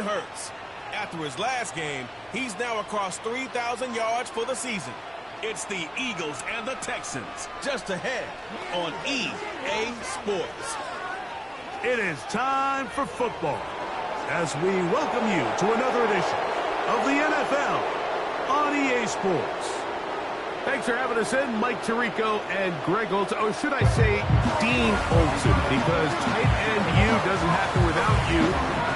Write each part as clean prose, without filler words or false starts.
Hurts. After his last game, he's now across 3,000 yards for the season. It's the Eagles and the Texans, just ahead on EA Sports. It is time for football as we welcome you to another edition of the NFL on EA Sports. Thanks for having us in, Mike Tirico and Greg Olsen. Or should I say Dean Olsen, because tight end U doesn't happen without you.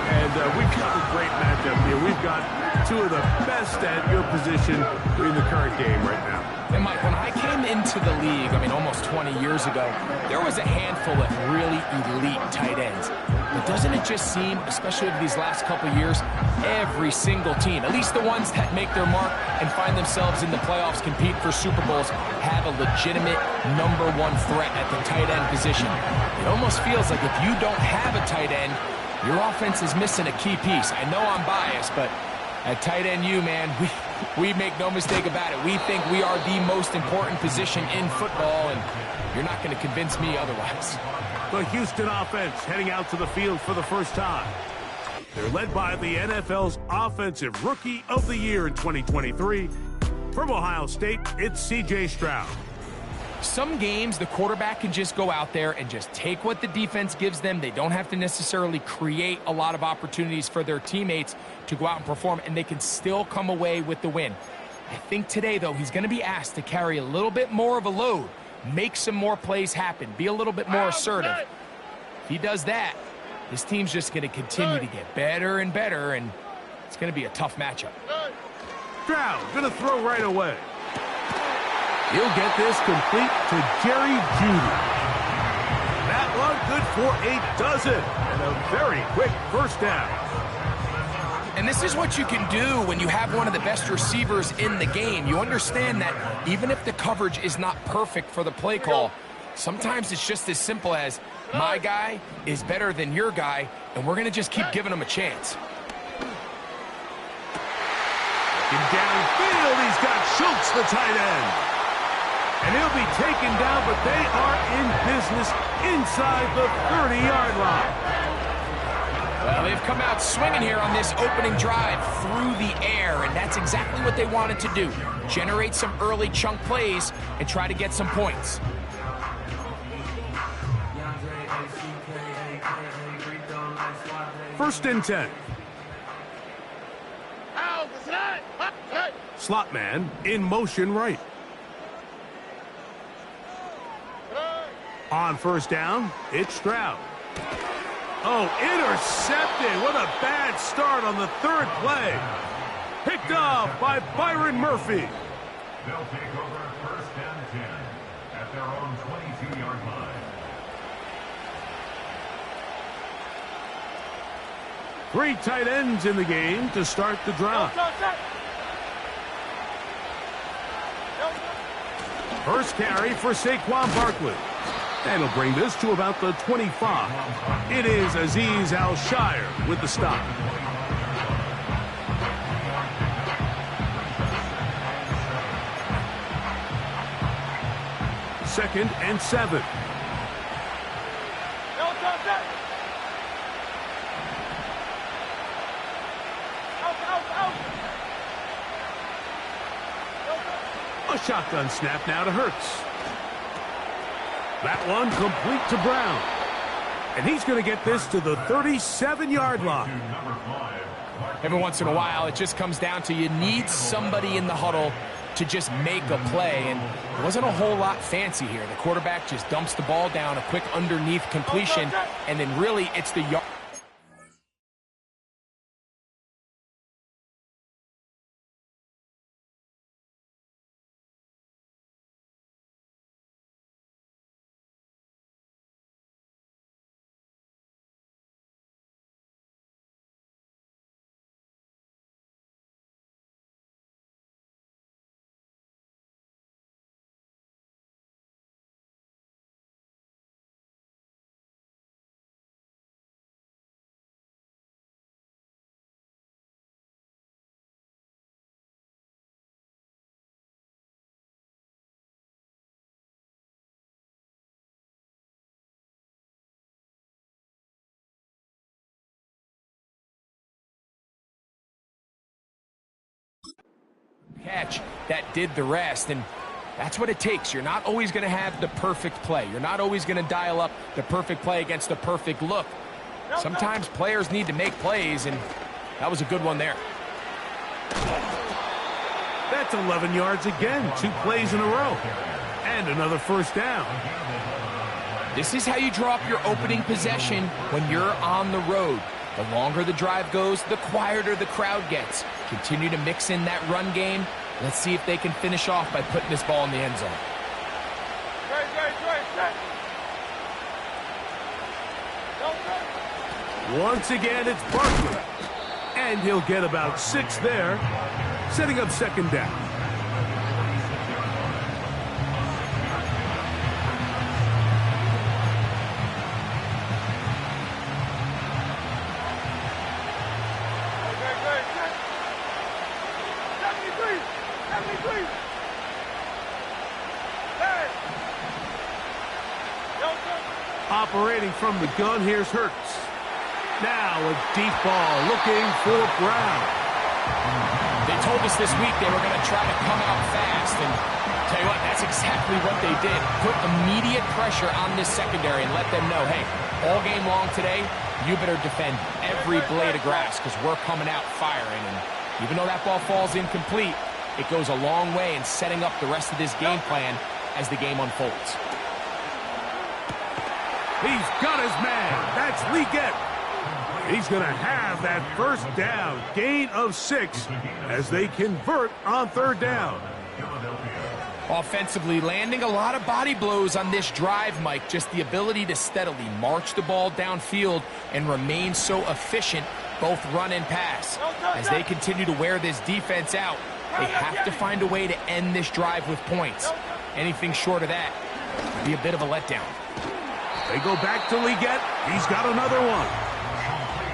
And we've got a great matchup here. We've got two of the best at your position in the current game right now. And Mike, when I came into the league, almost 20 years ago, there was a handful of really elite tight ends. But doesn't it just seem, especially over these last couple of years, every single team, at least the ones that make their mark and find themselves in the playoffs, compete for Super Bowls, have a legitimate #1 threat at the tight end position. It almost feels like if you don't have a tight end, your offense is missing a key piece. I know I'm biased, but at tight end U, man, we make no mistake about it. We think we are the most important position in football, and you're not going to convince me otherwise. The Houston offense heading out to the field for the first time. They're led by the NFL's Offensive Rookie of the Year in 2023. From Ohio State, it's C.J. Stroud. Some games, the quarterback can just go out there and just take what the defense gives them. They don't have to necessarily create a lot of opportunities for their teammates to go out and perform, and they can still come away with the win. I think today, though, he's going to be asked to carry a little bit more of a load, make some more plays happen, be a little bit more assertive. If he does that, his team's just going to continue to get better and better, and it's going to be a tough matchup. Stroud going to throw right away. He'll get this complete to Jerry Jeudy. That one good for a dozen, and a very quick first down. And this is what you can do when you have one of the best receivers in the game. You understand that even if the coverage is not perfect for the play call, sometimes it's just as simple as my guy is better than your guy, and we're going to just keep giving him a chance. And downfield, he's got Schultz, the tight end. And he'll be taken down, but they are in business inside the 30-yard line. Well, they've come out swinging here on this opening drive through the air, and that's exactly what they wanted to do. Generate some early chunk plays and try to get some points. First and 10. Slot man in motion right. On first down, it's Stroud. Oh, intercepted. What a bad start on the third play. Picked off by Byron Murphy. They'll take over first and 10 at their own 22-yard line. 3 tight ends in the game to start the drive. First carry for Saquon Barkley. That'll bring this to about the 25. It is Azeez Al-Shire with the stop. Second and 7. A shotgun snap now to Hurts. That one complete to Brown. And he's going to get this to the 37-yard line. Every once in a while, it just comes down to you need somebody in the huddle to just make a play. And it wasn't a whole lot fancy here. The quarterback just dumps the ball down, a quick underneath completion, and then really it's the yard. catch that did the rest, and that's what it takes. You're not always going to have the perfect play. You're not always going to dial up the perfect play against the perfect look. Sometimes players need to make plays, and that was a good one there. That's 11 yards again, 2 plays in a row, and another first down. This is how you draw up your opening possession when you're on the road. The longer the drive goes, the quieter the crowd gets. Continue to mix in that run game. Let's see if they can finish off by putting this ball in the end zone. Once again, it's Barkley. And he'll get about 6 there, setting up second down. Operating from the gun, here's Hurts. Now a deep ball looking for Brown. They told us this week they were going to try to come out fast, and tell you what, that's exactly what they did. Put immediate pressure on this secondary and let them know, hey, all game long today, you better defend every blade of grass because we're coming out firing. And even though that ball falls incomplete, it goes a long way in setting up the rest of this game plan as the game unfolds. He's got his man. That's Legette. He's going to have that first down, gain of 6, as they convert on third down. Offensively, landing a lot of body blows on this drive, Mike. Just the ability to steadily march the ball downfield and remain so efficient, both run and pass. As they continue to wear this defense out, they have to find a way to end this drive with points. Anything short of that would be a bit of a letdown. They go back to Legette. He's got another one.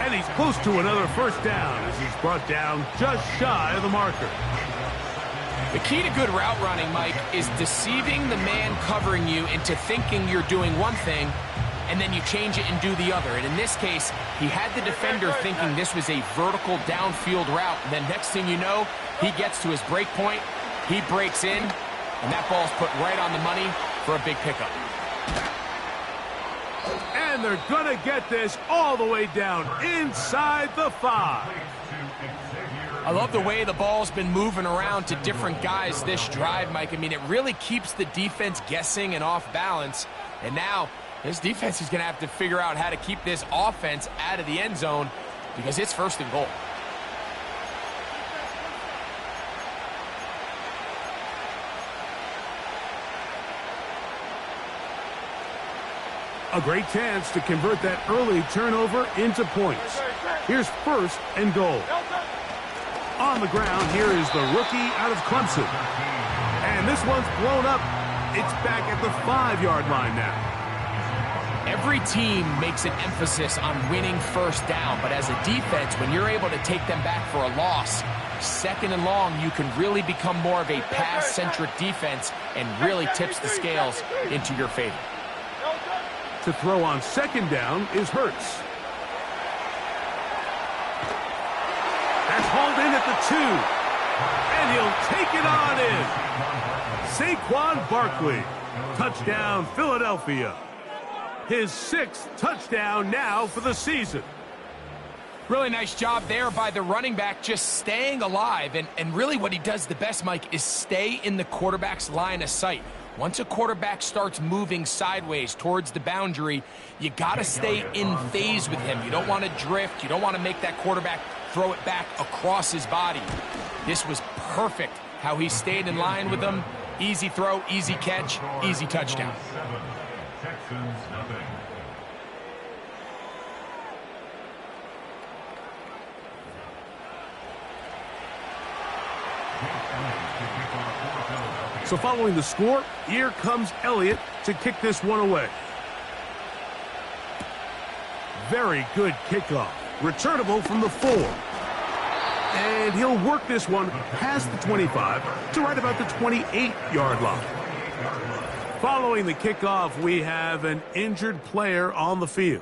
And he's close to another first down as he's brought down just shy of the marker. The key to good route running, Mike, is deceiving the man covering you into thinking you're doing one thing, and then you change it and do the other. And in this case, he had the defender thinking this was a vertical downfield route. And then next thing you know, he gets to his break point, he breaks in, and that ball's put right on the money for a big pickup. And they're going to get this all the way down inside the 5. I love the way the ball's been moving around to different guys this drive, Mike. I mean, it really keeps the defense guessing and off balance. And now, this defense is going to have to figure out how to keep this offense out of the end zone because it's first and goal. A great chance to convert that early turnover into points. Here's first and goal. On the ground, here is the rookie out of Clemson. And this one's blown up. It's back at the 5-yard line now. Every team makes an emphasis on winning first down, but as a defense, when you're able to take them back for a loss, second and long, you can really become more of a pass-centric defense and really tips the scales into your favor. To throw on second down is Hurts. That's hauled in at the 2. And he'll take it on in. Saquon Barkley. Touchdown, Philadelphia. His 6th touchdown now for the season. Really nice job there by the running back, just staying alive. And really what he does the best, Mike, is stay in the quarterback's line of sight. Once a quarterback starts moving sideways towards the boundary, you got to stay in phase with him. You don't want to drift. You don't want to make that quarterback throw it back across his body. This was perfect how he stayed in line with them. Easy throw, easy catch, easy touchdown. Texans nothing. So following the score, here comes Elliott to kick this one away. Very good kickoff. Returnable from the 4. And he'll work this one past the 25 to right about the 28-yard line. Following the kickoff, we have an injured player on the field.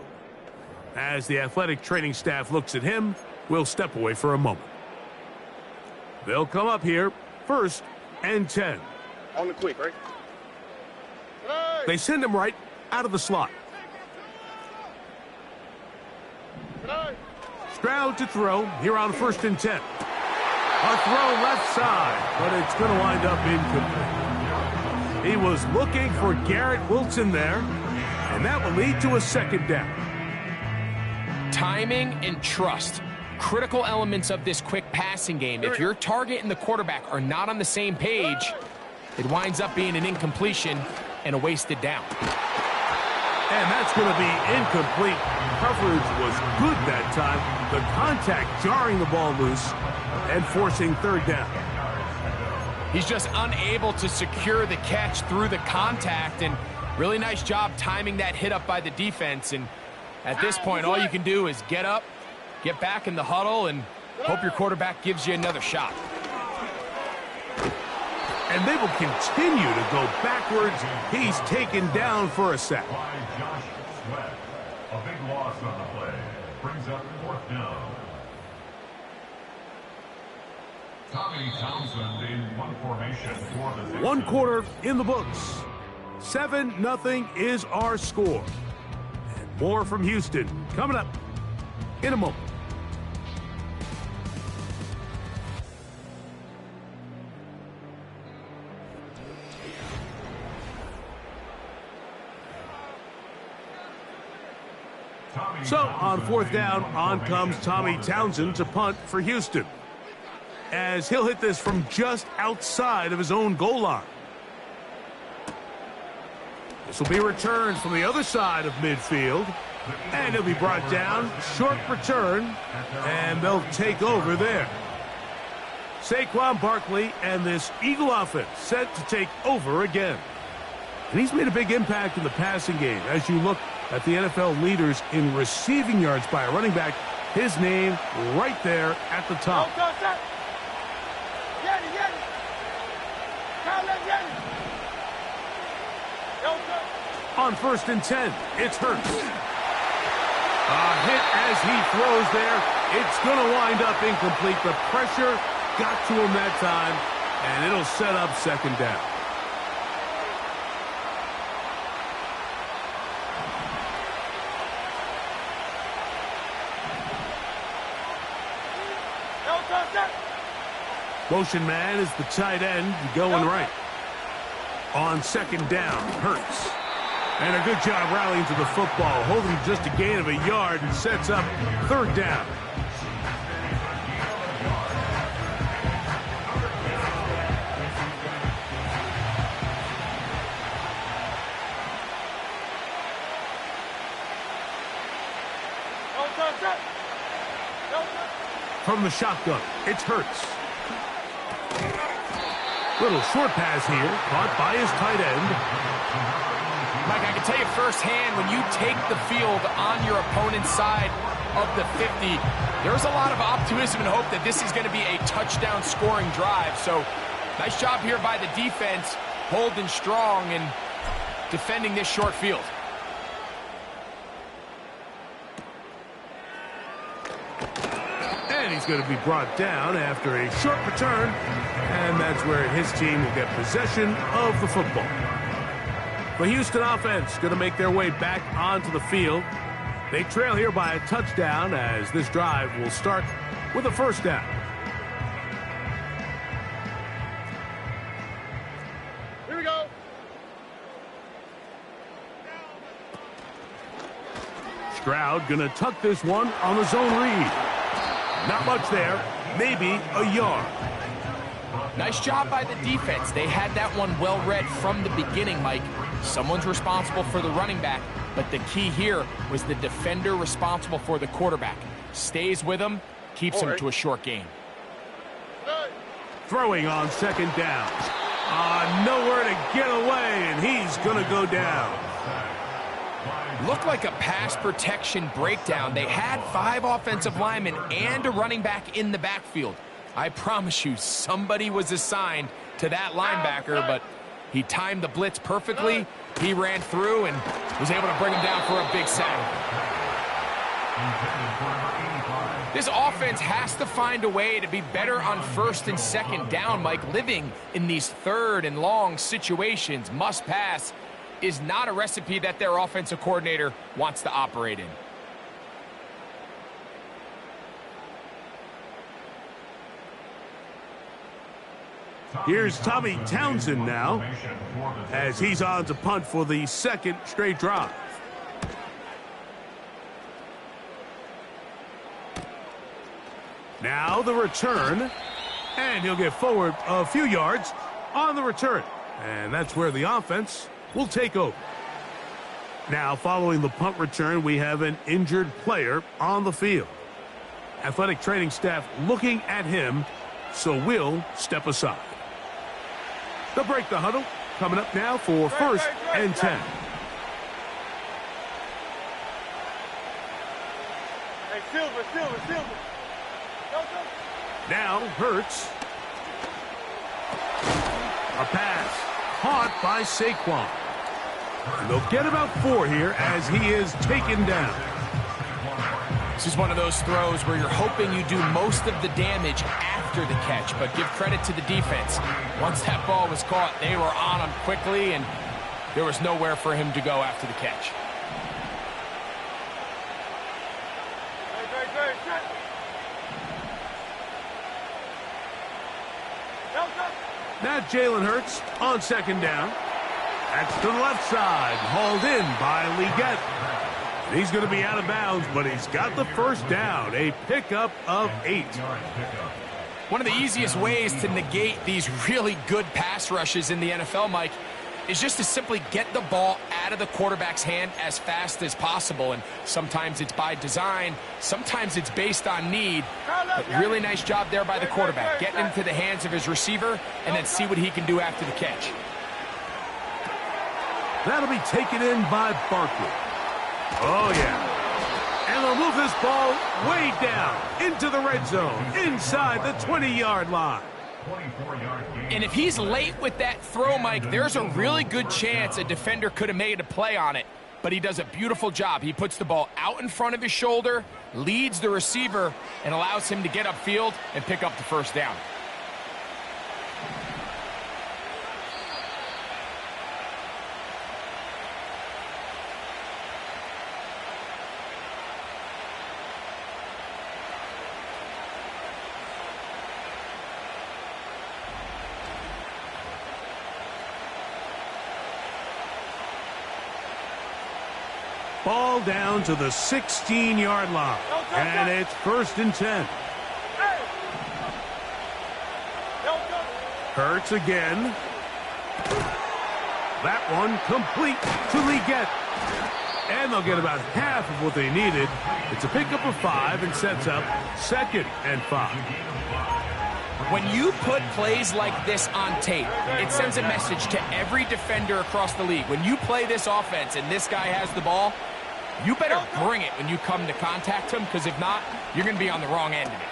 As the athletic training staff looks at him, we'll step away for a moment. They'll come up here 1st and 10. On the quick, right? They send him right out of the slot. Stroud to throw here on 1st and 10. A throw left side, but it's going to wind up incomplete. He was looking for Garrett Wilson there, and that will lead to a 2nd down. Timing and trust, critical elements of this quick passing game. If your target and the quarterback are not on the same page, it winds up being an incompletion and a wasted down. And that's going to be incomplete. Coverage was good that time. The contact jarring the ball loose and forcing 3rd down. He's just unable to secure the catch through the contact, and really nice job timing that hit up by the defense. And at this point, all you can do is get up, get back in the huddle, and hope your quarterback gives you another shot. And they will continue to go backwards. He's taken down for a sack. By Josh Sweat. A big loss on the play. Brings up 4th down. Tommy Townsend in one formation for the Texans. 1 quarter in the books. 7-0 is our score. And more from Houston coming up in a moment. So on 4th down, on comes Tommy Townsend to punt for Houston, as he'll hit this from just outside of his own goal line. This will be returned from the other side of midfield, and he'll be brought down. Short return, and they'll take over there. Saquon Barkley and this Eagle offense set to take over again. And he's made a big impact in the passing game. As you look at the NFL leaders in receiving yards by a running back, his name right there at the top. On 1st and 10, it's Hurts. A hit as he throws there. It's going to wind up incomplete. The pressure got to him that time, and it'll set up 2nd down. Motion man is the tight end going right. On 2nd down, Hurts. And a good job rallying to the football, holding just a gain of a yard, and sets up 3rd down. From the shotgun, it's Hurts. Little short pass here, caught by his tight end. Mike, I can tell you firsthand, when you take the field on your opponent's side of the 50, there's a lot of optimism and hope that this is going to be a touchdown scoring drive. So nice job here by the defense, holding strong and defending this short field. And he's going to be brought down after a short return, and that's where his team will get possession of the football. The Houston offense going to make their way back onto the field. They trail here by a touchdown, as this drive will start with a 1st down. Here we go. Stroud going to tuck this one on the zone read. Not much there, maybe a yard. Nice job by the defense. They had that one well read from the beginning, Mike. Someone's responsible for the running back, but the key here was the defender responsible for the quarterback. Stays with him, keeps him to a short gain. Throwing on 2nd down. Nowhere to get away, and he's going to go down. Looked like a pass protection breakdown. They had 5 offensive linemen and a running back in the backfield. I promise you, somebody was assigned to that linebacker, but he timed the blitz perfectly. He ran through and was able to bring him down for a big sack. This offense has to find a way to be better on first and second down, Mike. Living in these third and long situations, must pass, is not a recipe that their offensive coordinator wants to operate in. Here's Tommy Townsend now, as he's on to punt for the second straight drive. Now the return, and he'll get forward a few yards on the return. And that's where the offense will take over. Now, following the punt return, we have an injured player on the field. Athletic training staff looking at him, so we'll step aside. They'll break the huddle. Coming up now for first and 10. Hey, Silver. Now Hurts. A pass caught by Saquon. And they'll get about 4 here as he is taken down. This is one of those throws where you're hoping you do most of the damage after the catch, but give credit to the defense. Once that ball was caught, they were on him quickly, and there was nowhere for him to go after the catch. Now Jalen Hurts on second down. That's to the left side, hauled in by Leggett. He's going to be out of bounds, but he's got the first down, a pickup of 8. One of the easiest ways to negate these really good pass rushes in the NFL, Mike, is just to simply get the ball out of the quarterback's hand as fast as possible. And sometimes it's by design, sometimes it's based on need. But really nice job there by the quarterback, getting into the hands of his receiver and then see what he can do after the catch. That'll be taken in by Barkley. Oh, yeah. And they'll move this ball way down into the red zone, inside the 20-yard line. And if he's late with that throw, Mike, there's a really good chance a defender could have made a play on it. But he does a beautiful job. He puts the ball out in front of his shoulder, leads the receiver, and allows him to get upfield and pick up the first down. Ball down to the 16-yard line. And it's first and 10. Hurts again. That one complete to Leggett. And they'll get about half of what they needed. It's a pickup of 5 and sets up second and 5. When you put plays like this on tape, it sends a message to every defender across the league. When you play this offense and this guy has the ball, you better bring it when you come to contact him, because if not, you're going to be on the wrong end of it.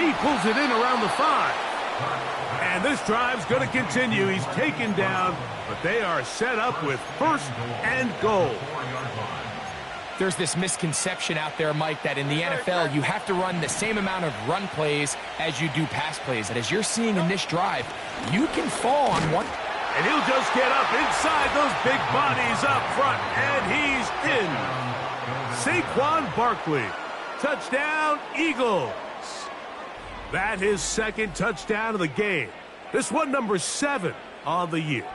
He pulls it in around the 5. And this drive's going to continue. He's taken down, but they are set up with first and goal. There's this misconception out there, Mike, that in the NFL, you have to run the same amount of run plays as you do pass plays. And as you're seeing in this drive, you can fall on one. And he'll just get up inside those big bodies up front, and he's in. Saquon Barkley, touchdown, Eagles. That his second touchdown of the game. This one number 7 on the year.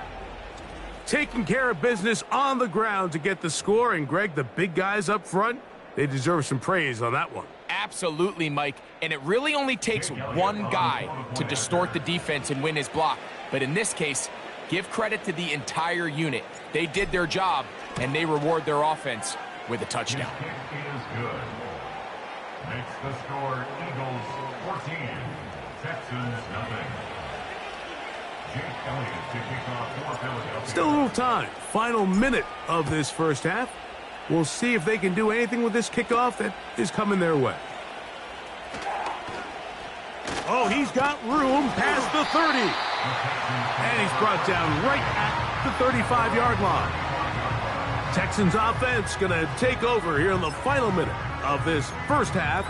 Taking care of business on the ground to get the score, and Greg, the big guys up front, they deserve some praise on that one. Absolutely, Mike, and it really only takes one guy to distort the defense and win his block. But in this case, give credit to the entire unit. They did their job, and they reward their offense with a touchdown. His kick is good. Makes the score Eagles 14, Texans nothing. Jake Elliott to kick off for Philadelphia. Still a little time. Final minute of this first half. We'll see if they can do anything with this kickoff that is coming their way. Oh, he's got room past the 30. And he's brought down right at the 35-yard line. Texans offense going to take over here in the final minute of this first half.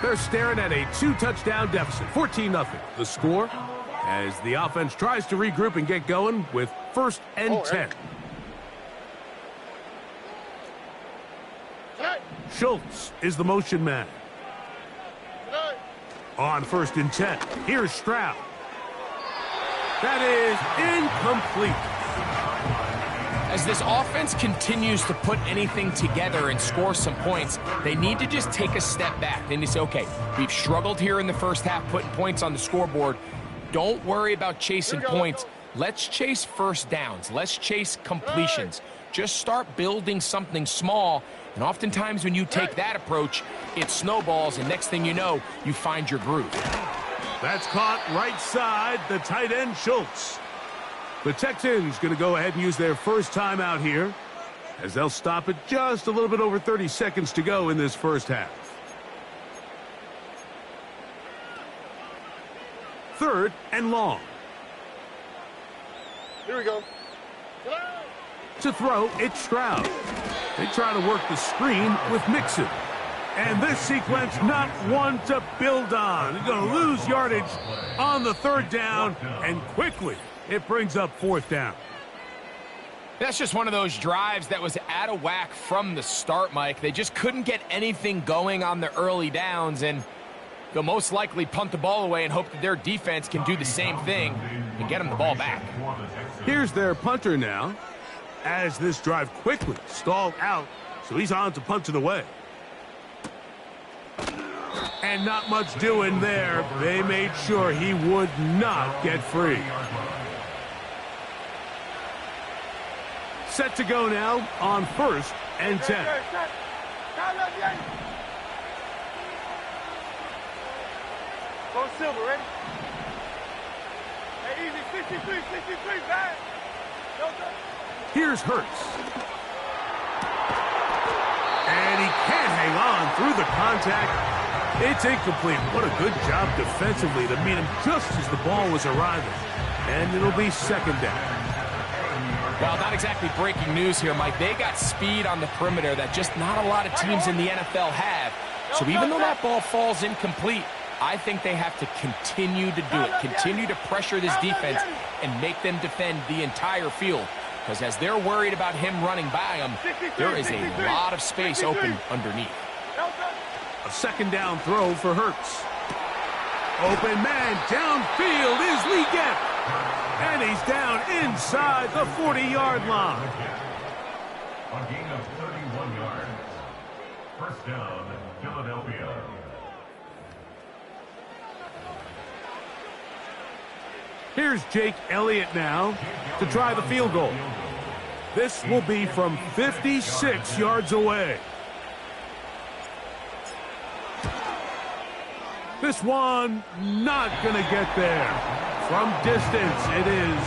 They're staring at a 2-touchdown deficit, 14-0. The score as the offense tries to regroup and get going with 1st and 10. Schultz is the motion man. On 1st and 10, here's Stroud. That is incomplete. As this offense continues to put anything together and score some points, they need to just take a step back. They need to say, okay, we've struggled here in the first half putting points on the scoreboard. Don't worry about chasing points. Let's chase first downs. Let's chase completions. Just start building something small. And oftentimes when you take that approach, it snowballs, and next thing you know, you find your groove. That's caught right side, the tight end Schultz. The Texans going to go ahead and use their first timeout here, as they'll stop it just a little bit over 30 seconds to go in this first half. 3rd and long. Here we go. To throw, it's Stroud. They try to work the screen with Mixon. And this sequence, not one to build on. They're going to lose yardage on the 3rd down, and quickly it brings up 4th down. That's just one of those drives that was out of whack from the start, Mike. They just couldn't get anything going on the early downs, and they'll most likely punt the ball away and hope that their defense can do the same thing and get them the ball back. Here's their punter now, as this drive quickly stalled out, so he's on to punt it away. And not much doing there. They made sure he would not get free. Set to go now on 1st and 10. Go Silver, ready? Hey, easy, 63, back. Here's Hurts. And he can't hang on through the contact. It's incomplete. What a good job defensively to meet him just as the ball was arriving. And it'll be 2nd down. Well, not exactly breaking news here, Mike. They got speed on the perimeter that just not a lot of teams in the NFL have. So even though that ball falls incomplete, I think they have to continue to do it, continue to pressure this defense and make them defend the entire field. Because as they're worried about him running by them, there is a lot of space open underneath. A 2nd down throw for Hurts. Open man downfield is Legette. And he's down inside the 40-yard line. A gain of 31 yards. 1st down, Philadelphia. Here's Jake Elliott now to try the field goal. This will be from 56 yards away. This one not going to get there. From distance, it is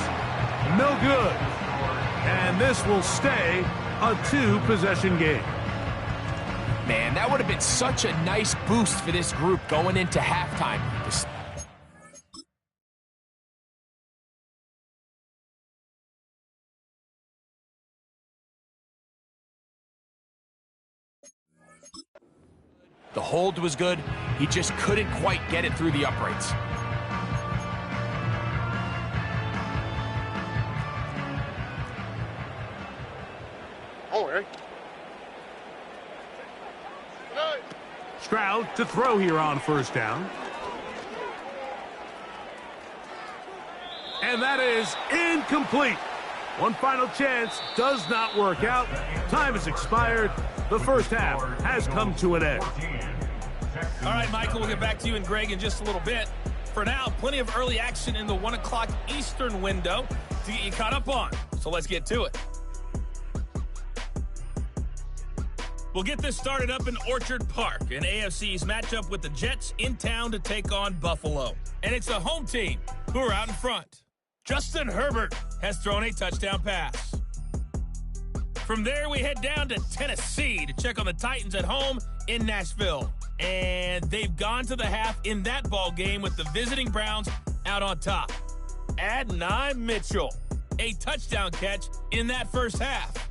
no good. And this will stay a 2-possession game. Man, that would have been such a nice boost for this group going into halftime. The hold was good. He just couldn't quite get it through the uprights. Stroud to throw here on 1st down. And that is incomplete. One final chance does not work out. Time has expired. The first half has come to an end. All right, Michael, we'll get back to you and Greg in just a little bit. For now, plenty of early action in the 1 o'clock Eastern window to get you caught up on. So let's get to it. We'll get this started up in Orchard Park, an AFC's matchup with the Jets in town to take on Buffalo. And it's a home team who are out in front. Justin Herbert has thrown a touchdown pass. From there, we head down to Tennessee to check on the Titans at home in Nashville. And they've gone to the half in that ball game with the visiting Browns out on top. Adonai Mitchell, a touchdown catch in that first half.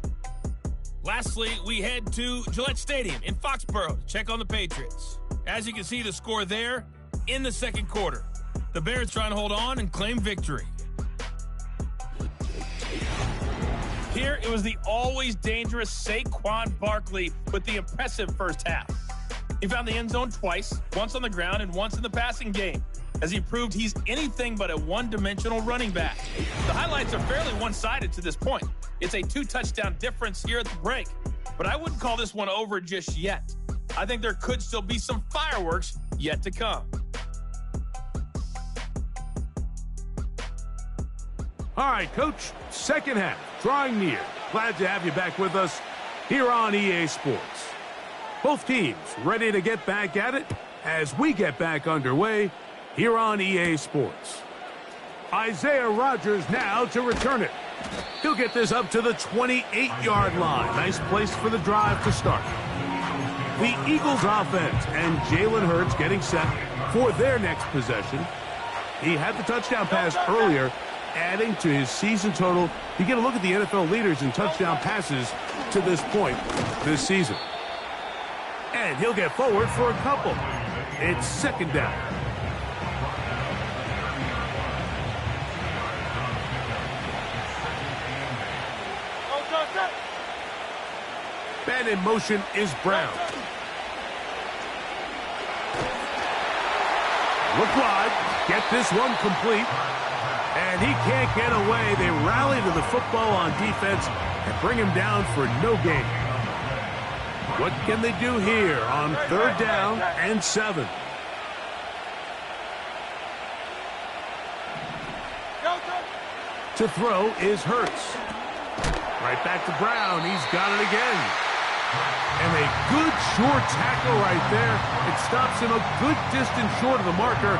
Lastly, we head to Gillette Stadium in Foxborough to check on the Patriots. As you can see, the score there in the second quarter. The Bears trying to hold on and claim victory. Here, it was the always dangerous Saquon Barkley with the impressive first half. He found the end zone twice, once on the ground and once in the passing game, as he proved he's anything but a one-dimensional running back. The highlights are fairly one-sided to this point. It's a 2-touchdown difference here at the break, but I wouldn't call this one over just yet. I think there could still be some fireworks yet to come. All right, Coach, second half, drawing near. Glad to have you back with us here on EA Sports. Both teams ready to get back at it as we get back underway here on EA Sports. Isaiah Rodgers now to return it. He'll get this up to the 28-yard line. Nice place for the drive to start. The Eagles offense and Jalen Hurts getting set for their next possession. He had the touchdown pass earlier, adding to his season total. You get a look at the NFL leaders in touchdown passes to this point this season. And he'll get forward for a couple. It's second down. Man in motion is Brown. Look wide. Get this one complete. And he can't get away. They rally to the football on defense and bring him down for no gain. What can they do here on third down and 7? To throw is Hurts. Right back to Brown. He's got it again. And a good short tackle right there. It stops him a good distance short of the marker.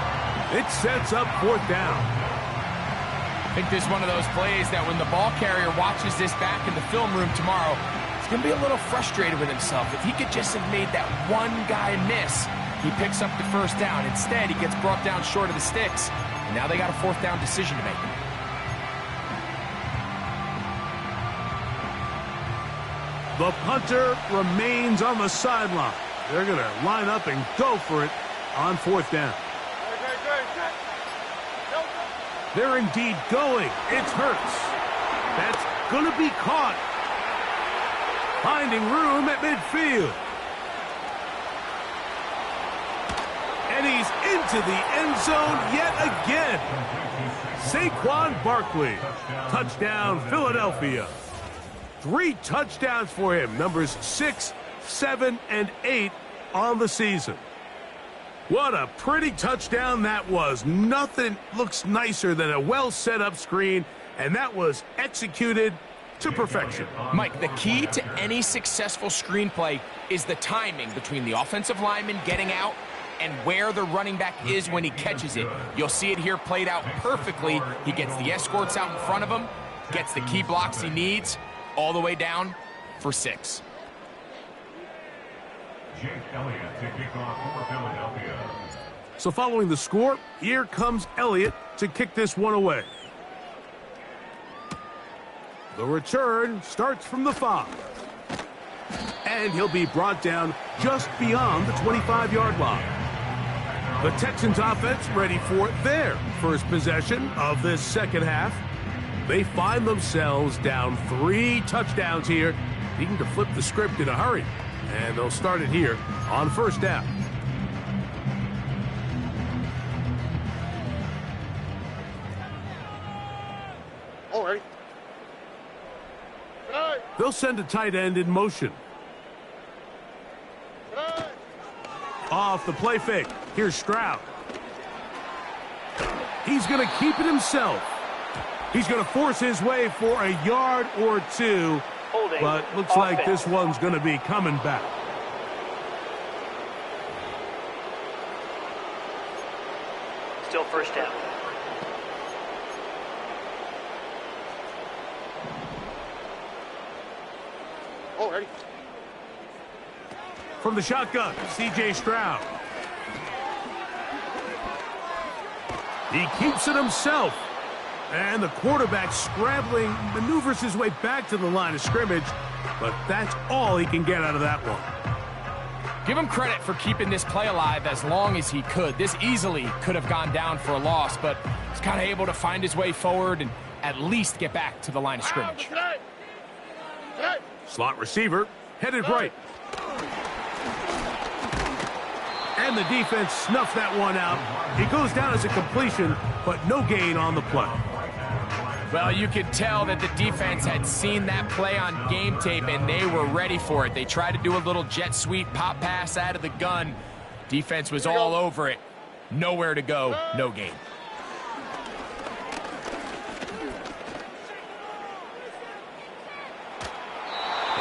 It sets up fourth down. I think this is one of those plays that when the ball carrier watches this back in the film room tomorrow, he's going to be a little frustrated with himself. If he could just have made that one guy miss, he picks up the first down. Instead, he gets brought down short of the sticks. And now they got a fourth down decision to make. The punter remains on the sideline. They're going to line up and go for it on fourth down. They're indeed going. It's Hurts. That's going to be caught. Finding room at midfield. And he's into the end zone yet again. Saquon Barkley. Touchdown, Philadelphia. 3 touchdowns for him. Numbers 6, 7, and 8 on the season. What a pretty touchdown that was. Nothing looks nicer than a well-set-up screen, and that was executed to perfection. Mike, the key to any successful screenplay is the timing between the offensive lineman getting out and where the running back is when he catches it. You'll see it here played out perfectly. He gets the escorts out in front of him, gets the key blocks he needs, all the way down for 6. Jake Elliott to kick off for Philadelphia. So following the score, here comes Elliott to kick this one away. The return starts from the 5. And he'll be brought down just beyond the 25-yard line. The Texans offense ready for their first possession of this second half. They find themselves down 3 touchdowns here, needing to flip the script in a hurry. And they'll start it here on first down. All right. They'll send a tight end in motion. Off the play fake. Here's Stroud. He's going to keep it himself. He's going to force his way for a yard or 2. But looks like this one's going to be coming back. Still first down. Already. From the shotgun, C.J. Stroud. He keeps it himself. And the quarterback scrambling, maneuvers his way back to the line of scrimmage. But that's all he can get out of that one. Give him credit for keeping this play alive as long as he could. This easily could have gone down for a loss, but he's kind of able to find his way forward and at least get back to the line of scrimmage. Slot receiver headed right. And the defense snuffed that one out. It goes down as a completion, but no gain on the play. Well, you could tell that the defense had seen that play on game tape, and they were ready for it. They tried to do a little jet sweep pop pass out of the gun. Defense was all over it. Nowhere to go, no gain.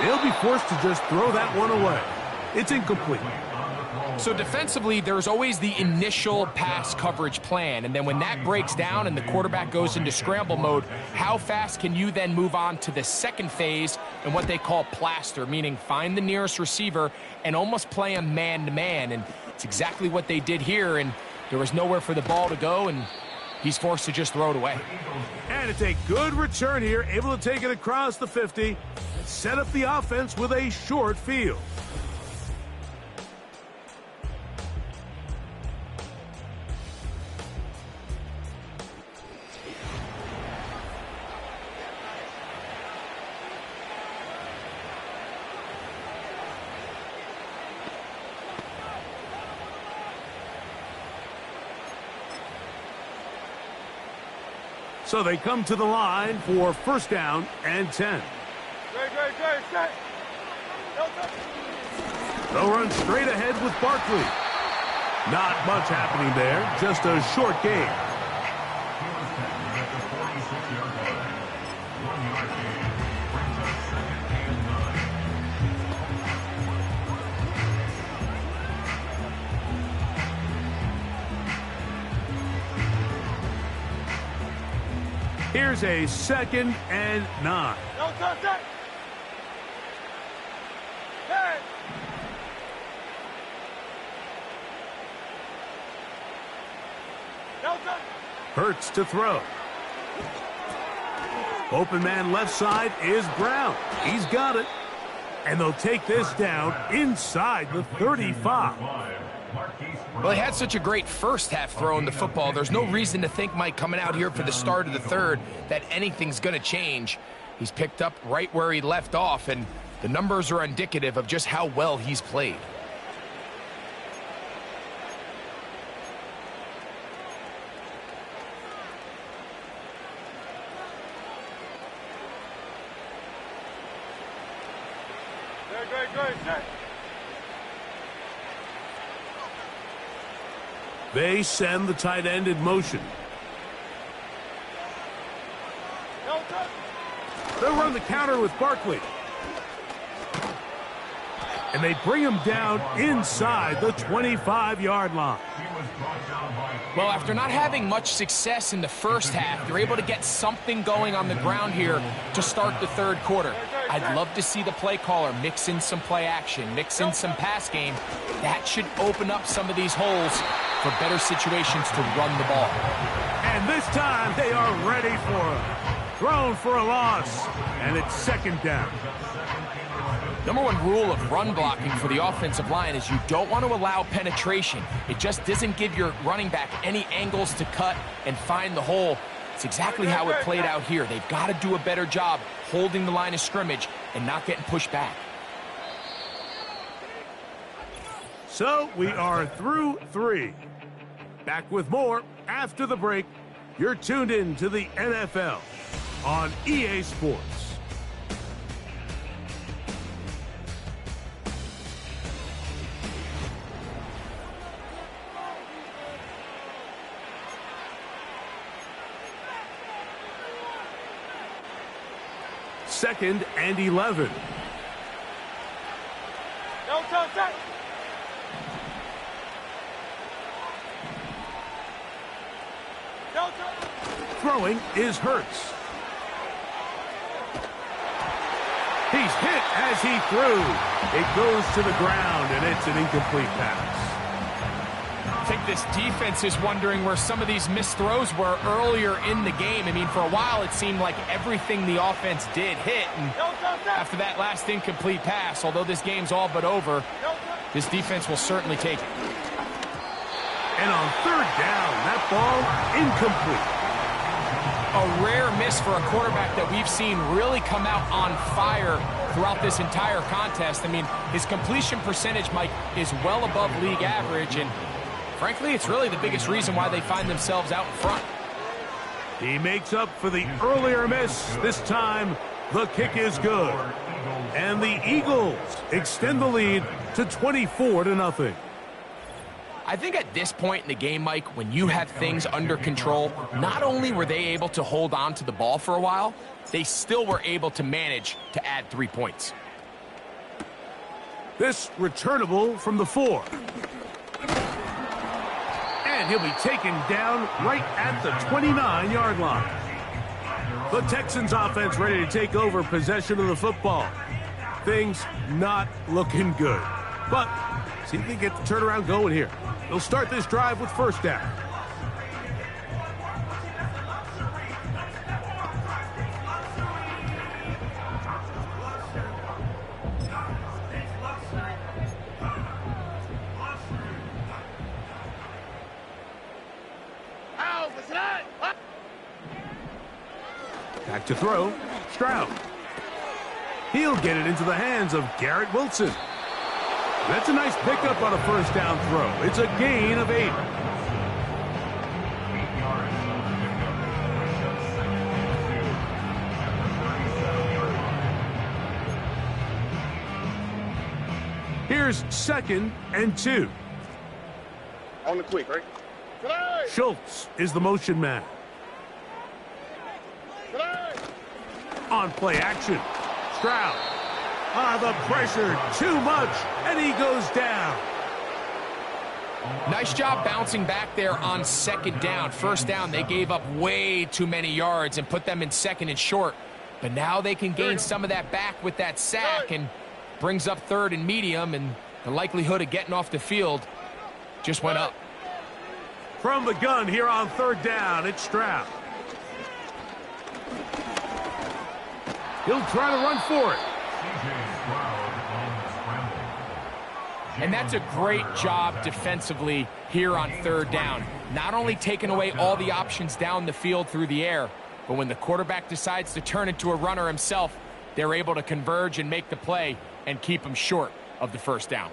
They'll be forced to just throw that one away. It's incomplete. So defensively, there's always the initial pass coverage plan, and then when that breaks down and the quarterback goes into scramble mode, how fast can you then move on to the second phase and what they call plaster, meaning find the nearest receiver and almost play him man-to-man, and it's exactly what they did here, and there was nowhere for the ball to go, and he's forced to just throw it away. And it's a good return here, able to take it across the 50 and set up the offense with a short field. So they come to the line for first down and 10. They'll run straight ahead with Barkley. Not much happening there, just a short gain. Here's a 2nd and 9. Hurts to throw. Open man left side is Brown. He's got it. And they'll take this down inside the 35. Well, he had such a great first half throwing the football. There's no reason to think, Mike, coming out here for the start of the third, that anything's going to change. He's picked up right where he left off, and the numbers are indicative of just how well he's played. They send the tight end in motion. They'll run the counter with Barkley. And they bring him down inside the 25-yard line. Well, after not having much success in the first half, they're able to get something going on the ground here to start the third quarter. I'd love to see the play caller mix in some play action, mix in some pass game. That should open up some of these holes for better situations to run the ball. And this time they are ready for him. Thrown for a loss, and it's 2nd down. Number one rule of run blocking for the offensive line is you don't want to allow penetration. It just doesn't give your running back any angles to cut and find the hole. It's exactly how it played out here. They've got to do a better job holding the line of scrimmage and not getting pushed back. So we are through 3. Back with more after the break. You're tuned in to the NFL on EA Sports. Second and 11. Throwing is Hurts. He's hit as he threw. It goes to the ground, and it's an incomplete pass. I think this defense is wondering where some of these missed throws were earlier in the game. I mean, for a while, it seemed like everything the offense did hit. And after that last incomplete pass, although this game's all but over, this defense will certainly take it. And on third down, that ball incomplete. A rare miss for a quarterback that we've seen really come out on fire throughout this entire contest. I mean, his completion percentage, Mike, is well above league average, and frankly, it's really the biggest reason why they find themselves out in front. He makes up for the earlier miss. This time, the kick is good. And the Eagles extend the lead to 24-0. I think at this point in the game, Mike, when you have things under control, not only were they able to hold on to the ball for a while, they still were able to manage to add 3 points. This returnable from the 4. And he'll be taken down right at the 29-yard line. The Texans offense ready to take over possession of the football. Things not looking good. But see if they get the turnaround going here. They'll start this drive with first down. Back to throw, Stroud. He'll get it into the hands of Garrett Wilson. That's a nice pickup on a first down throw. It's a gain of 8. Here's 2nd and 2. On the quick, right? Schultz is the motion man. On play action, Stroud. The pressure, too much, and he goes down. Nice job bouncing back there on 2nd down. First down, they gave up way too many yards and put them in 2nd and short. But now they can gain some of that back with that sack and brings up 3rd and medium, and the likelihood of getting off the field just went up. From the gun here on 3rd down, it's Stroud. He'll try to run for it. And that's a great job defensively here on 3rd down. Not only taking away all the options down the field through the air, but when the quarterback decides to turn into a runner himself, they're able to converge and make the play and keep him short of the first down.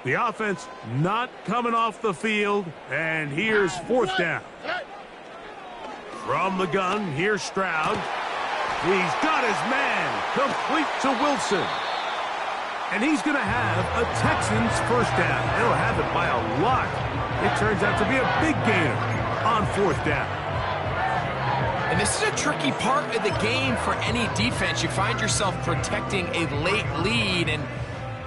The offense not coming off the field, and here's 4th down. From the gun, here's Stroud. He's got his man, complete to Wilson. And he's going to have a Texans first down. They'll have it by a lot. It turns out to be a big gainer on 4th down. And this is a tricky part of the game for any defense. You find yourself protecting a late lead, and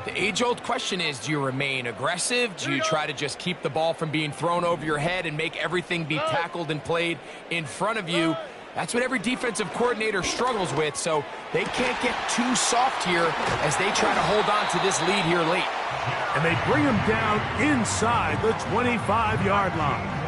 the age-old question is, do you remain aggressive? Do you try to just keep the ball from being thrown over your head and make everything be tackled and played in front of you? That's what every defensive coordinator struggles with, so they can't get too soft here as they try to hold on to this lead here late. And they bring him down inside the 25-yard line.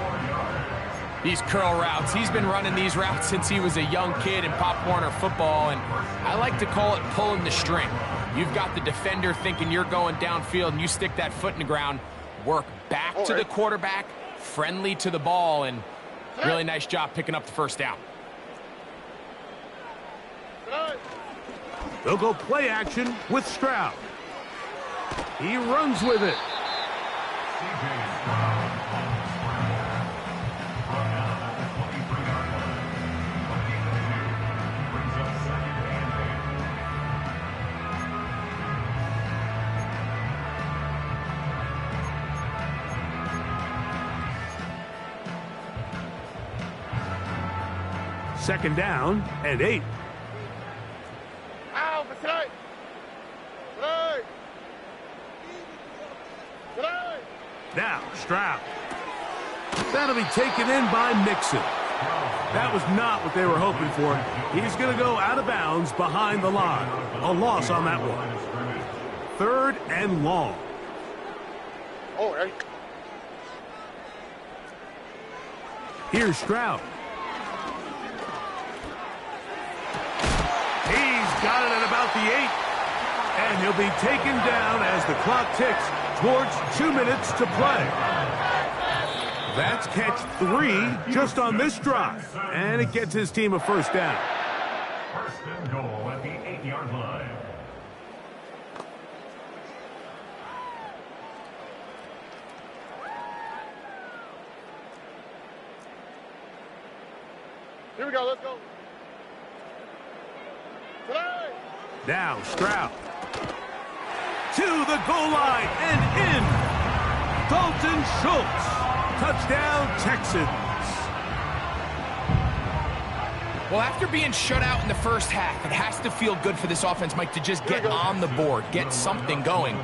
These curl routes, he's been running these routes since he was a young kid in Pop Warner football, and I like to call it pulling the string. You've got the defender thinking you're going downfield, and you stick that foot in the ground, work back to the quarterback, friendly to the ball, and really nice job picking up the first down. They'll go play action with Stroud. He runs with it. Second down and 8. Now, Stroud. That'll be taken in by Mixon. That was not what they were hoping for. He's going to go out of bounds behind the line. A loss on that one. 3rd and long. Oh, right. Here's Stroud. got it at about the 8. And he'll be taken down as the clock ticks towards 2 minutes to play. That's catch 3 just on this drive. And it gets his team a first down. First and goal at the 8-yard line. Here we go, let's go. Play. Now Stroud. To the goal line and in. Dalton Schultz. Touchdown, Texans. Well, after being shut out in the first half, it has to feel good for this offense, Mike, to just get on the board, get something going.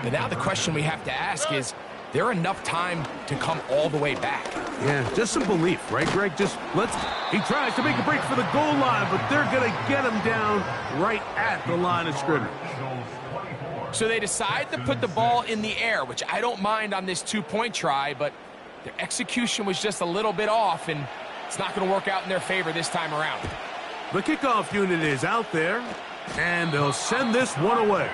But now the question we have to ask is there enough time to come all the way back? Yeah, just some belief, right, Greg? He tries to make a break for the goal line, but they're going to get him down right at the line of scrimmage. So they decide to put the ball in the air, which I don't mind on this two-point try, but their execution was just a little bit off, and it's not going to work out in their favor this time around. The kickoff unit is out there, and they'll send this one away.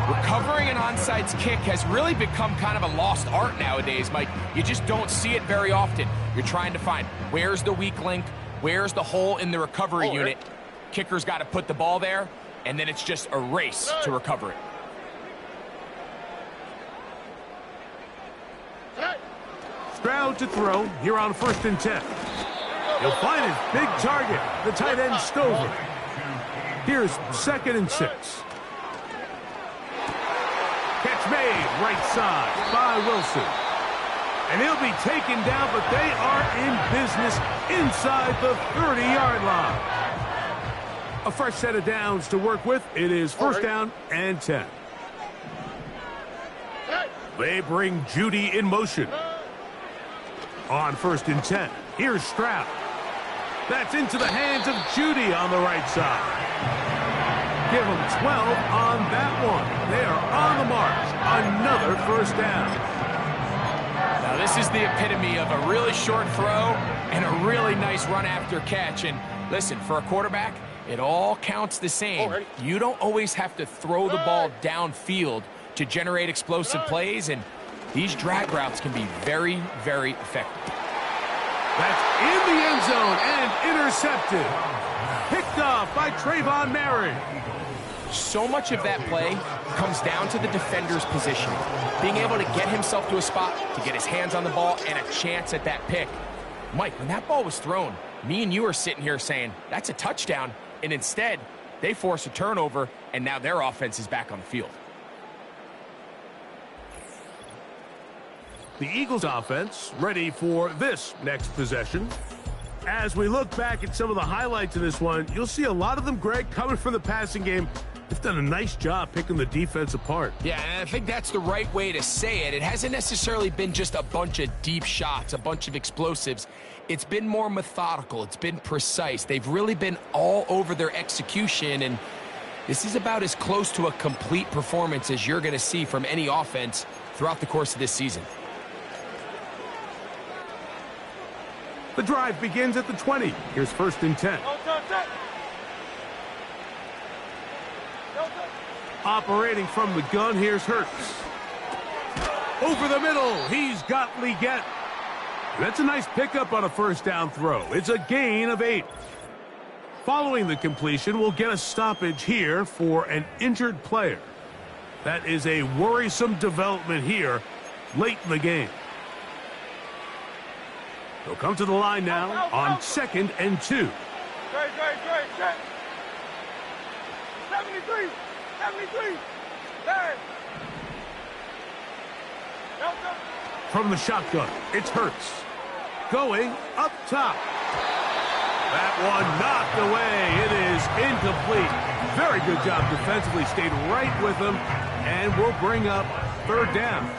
Recovering an onside kick has really become kind of a lost art nowadays, Mike. You just don't see it very often. You're trying to find where's the weak link, where's the hole in the recovery unit. Kicker's got to put the ball there, and then it's just a race to recover it. Stroud to throw here on 1st and 10. He'll find his big target, the tight end Stover. Here's 2nd and 6. Catch made right side by Wilson. And he'll be taken down, but they are in business inside the 30-yard line. A fresh set of downs to work with. It is 1st down and 10. They bring Judy in motion. On 1st and 10, here's Stroud. That's into the hands of Judy on the right side. Give them 12 on that one. They are on the march. Another 1st down. Now this is the epitome of a really short throw and a really nice run after catch. And listen, for a quarterback, it all counts the same. You don't always have to throw the ball downfield to generate explosive plays, and these drag routes can be very, very effective. That's in the end zone and intercepted. Picked off by Trayvon Merritt. So much of that play comes down to the defender's position. Being able to get himself to a spot, to get his hands on the ball, and a chance at that pick. Mike, when that ball was thrown, me and you are sitting here saying, that's a touchdown, and instead, they force a turnover, and now their offense is back on the field. The Eagles offense ready for this next possession. As we look back at some of the highlights of this one, you'll see a lot of them, Greg, coming from the passing game. They've done a nice job picking the defense apart. Yeah, and I think that's the right way to say it. It hasn't necessarily been just a bunch of deep shots, a bunch of explosives. It's been more methodical. It's been precise. They've really been all over their execution, and this is about as close to a complete performance as you're going to see from any offense throughout the course of this season. The drive begins at the 20. Here's 1st and 10. Operating from the gun, here's Hurts. Over the middle, he's got Leggett. That's a nice pickup on a 1st down throw. It's a gain of 8. Following the completion, we'll get a stoppage here for an injured player. That is a worrisome development here late in the game. They'll come to the line now on 2nd and 2. 73. From the shotgun, it's Hurts. Going up top. That one knocked away. It is incomplete. Very good job defensively. Stayed right with them. And we'll bring up 3rd down.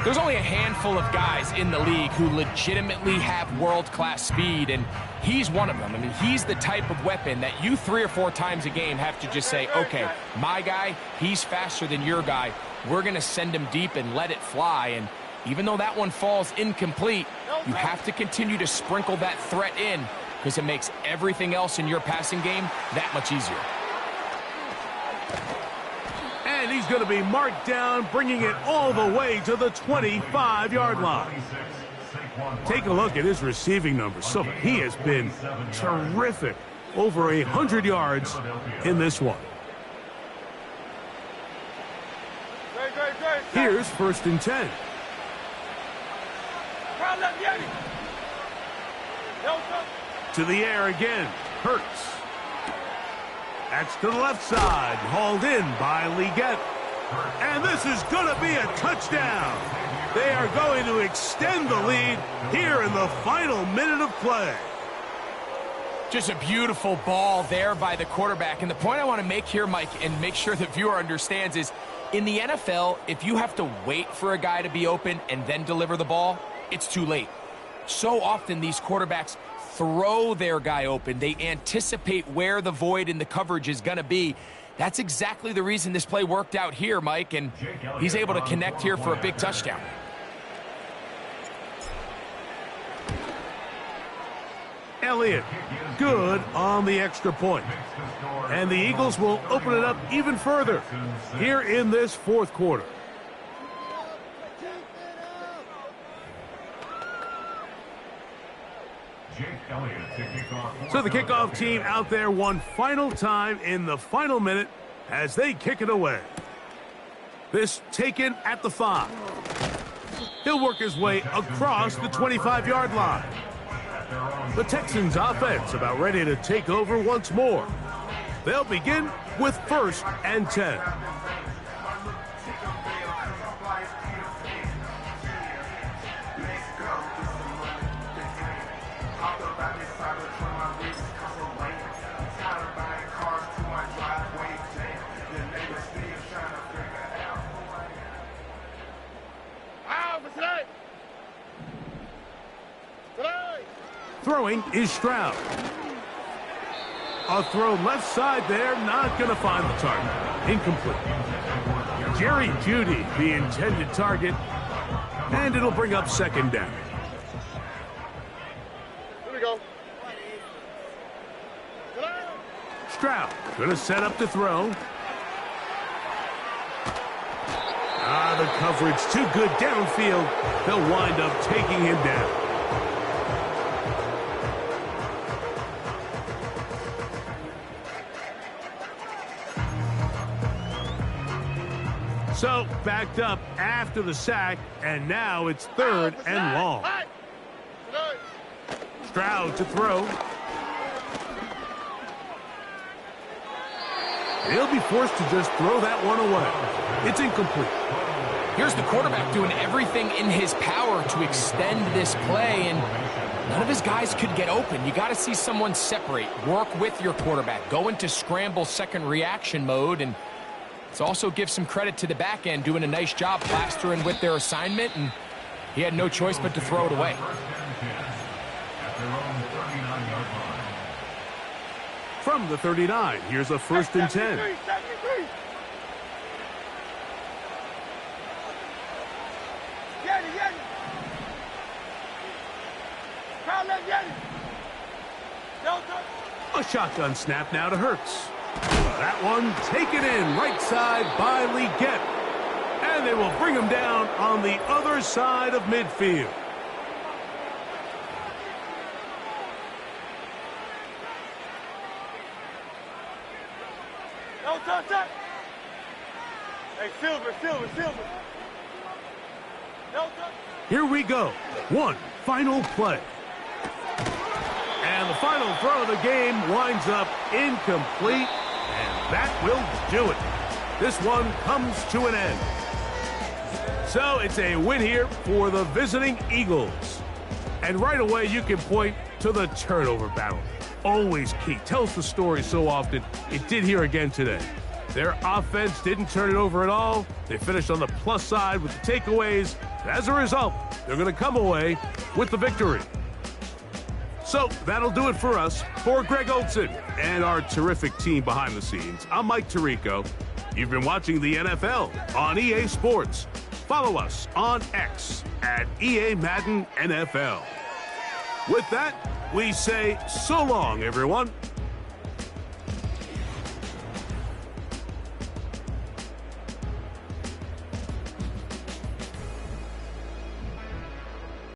There's only a handful of guys in the league who legitimately have world-class speed, and he's one of them. I mean, he's the type of weapon that you 3 or 4 times a game have to just say, okay, my guy, he's faster than your guy. We're going to send him deep and let it fly. And even though that one falls incomplete, you have to continue to sprinkle that threat in because it makes everything else in your passing game that much easier. And he's going to be marked down, bringing it all the way to the 25-yard line. Take a look at his receiving numbers. So he has been terrific. Over 100 yards in this one. Here's 1st and 10. To the air again. Hurts. That's to the left side. Hauled in by Legette. And this is going to be a touchdown. They are going to extend the lead here in the final minute of play. Just a beautiful ball there by the quarterback. And the point I want to make here, Mike, and make sure the viewer understands is, in the NFL, if you have to wait for a guy to be open and then deliver the ball, it's too late. So often these quarterbacks throw their guy open. They anticipate where the void in the coverage is going to be. That's exactly the reason this play worked out here, Mike, and he's able to connect here for a big touchdown. Elliott, good on the extra point. And the Eagles will open it up even further here in this 4th quarter. So the kickoff team out there one final time in the final minute as they kick it away. This taken at the 5. He'll work his way across the 25-yard line. The Texans offense about ready to take over once more. They'll begin with 1st and 10. Throwing is Stroud. A throw left side there, not going to find the target. Incomplete. Jerry Jeudy, the intended target, and it'll bring up 2nd down. Here we go. Stroud going to set up to throw. The coverage too good downfield. They'll wind up taking him down. So, backed up after the sack, and now it's 3rd and long. Stroud to throw. He'll be forced to just throw that one away. It's incomplete. Here's the quarterback doing everything in his power to extend this play, and none of his guys could get open. You got to see someone separate, work with your quarterback, go into scramble second reaction mode, and let's also give some credit to the back end doing a nice job plastering with their assignment, and he had no choice but to throw it away. From the 39, here's a 1st and 10. A shotgun snap now to Hurts. That one taken in right side by Legette. And they will bring him down on the other side of midfield. No touch. Hey, Silver. No touch. Here we go. One final play. And the final throw of the game winds up incomplete. And that will do it. This one comes to an end. So it's a win here for the visiting Eagles. And right away you can point to the turnover battle. Always key. Tells the story so often. It did here again today. Their offense didn't turn it over at all. They finished on the plus side with the takeaways. As a result, they're going to come away with the victory. So that'll do it for us. For Greg Olsen and our terrific team behind the scenes, I'm Mike Tirico. You've been watching the NFL on EA Sports. Follow us on X at EA Madden NFL. With that, we say so long, everyone.